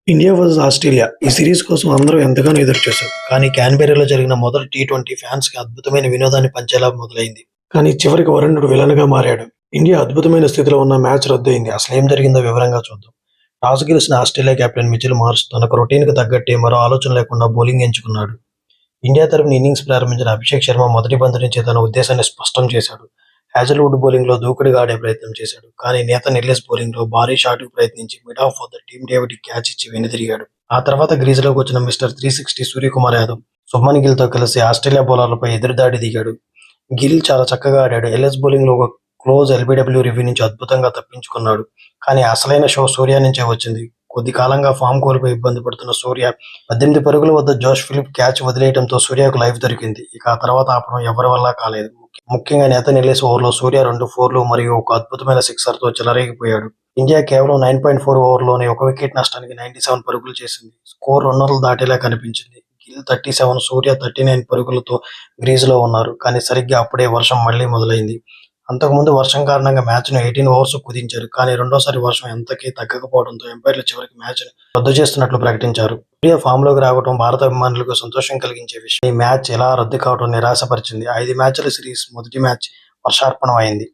India versus Australia ఈ series కోసం అందరూ ఎంతగానో ఎదురుచూశారు. కానీ క్యాన్బెర్రాలో జరిగిన మొదటి టీ20 ఫ్యాన్స్‌కి అద్భుతమైన వినోదాన్ని పంచేలా మొదలైంది. కానీ చివరికి వరుణుడు విలన్‌గా మారాడు. ఇండియా అద్భుతమైన స్థితిలో ఉన్న మ్యాచ్ రద్దయింది. అసలేం జరిగిందో వివరంగా చూద్దాం. టాస్ గెలిచిన ఆస్ట్రేలియా కెప్టెన్ మిచెల్ మార్ష్ తనకు రొటీన్‌కి తగ్గట్టే మరో ఆలోచన లేకుండా బౌలింగ్ ఎంచుకున్నాడు. ఇండియా తరపున ఇన్నింగ్స్ ప్రారంభించిన అభిషేక్ శర్మ మొదటి బంతి నుంచే తన ఉద్దేశాన్ని స్పష్టం చేశాడు. హ్యాజల్వుడ్ బౌలింగ్‌లో దూకుడుగా ఆడే ప్రయత్నం చేశాడు. కానీ నేథన్ ఎల్లిస్ బౌలింగ్‌లో భారీ షాట్‌కు ప్రయత్నించి మిడ్ ఆఫ్ వద్ద టీమ్ డేవిడ్‌కి క్యాచ్ ఇచ్చి వెనుదిరిగాడు. ఆ తర్వాత క్రీజులోకి వచ్చిన మిస్టర్ 360 సూర్యకుమార్ యాదవ్, శుభ్మన్ గిల్‌తో కలిసి ఆస్ట్రేలియా బౌలర్లపై ఎదురుదాడి దిగాడు. గిల్ చాలా చక్కగా ఆడాడు. ఎల్లిస్ బౌలింగ్‌లో ఒక క్లోజ్ ఎల్బీడబ్ల్యూ రివ్యూ నుంచి అద్భుతంగా తప్పించుకున్నాడు. కానీ అసలైన షో సూర్య నుంచే వచ్చింది. కొద్ది కాలంగా ఫామ్ కోల్పోయి ఇబ్బంది పడుతున్న సూర్య 18 పరుగుల వద్ద జోష్ ఫిలిప్ క్యాచ్ వదిలేయడంతో సూర్యకు లైఫ్ దొరికింది. ఇక ఆ తర్వాత ఆపడం ఎవరి వల్ల కాలేదు. ముఖ్యంగా నేథన్ ఎల్లిస్ ఓవర్లో సూర్య 2 ఫోర్లు మరియు ఒక అద్భుతమైన సిక్సర్తో చెలరేగిపోయాడు. ఇండియా కేవలం 9.4 ఓవర్లోనే ఒక వికెట్ నష్టానికి 97 పరుగులు చేసింది. స్కోర్ 200 దాటేలా కనిపించింది. గిల్ 37, సూర్య 39 పరుగులతో క్రీజులో ఉన్నారు. కానీ సరిగ్గా అప్పుడే వర్షం మళ్లీ మొదలైంది. అంతకుముందు వర్షం కారణంగా మ్యాచ్ను 18 ఓవర్స్‌కు కుదించారు. కానీ రెండోసారి వర్షం ఎంతకీ తగ్గకపోవడంతో అంపైర్లు చివరికి మ్యాచ్‌ను రద్దు చేస్తున్నట్లు ప్రకటించారు. సూర్య ఫామ్‌లోకి రావడం భారత అభిమానులకు సంతోషం కలిగించే విషయం. ఈ మ్యాచ్ ఇలా రద్దు కావడం నిరాశపరిచింది. 5 మ్యాచ్ల సిరీస్ మొదటి మ్యాచ్ వర్షార్పణం అయింది.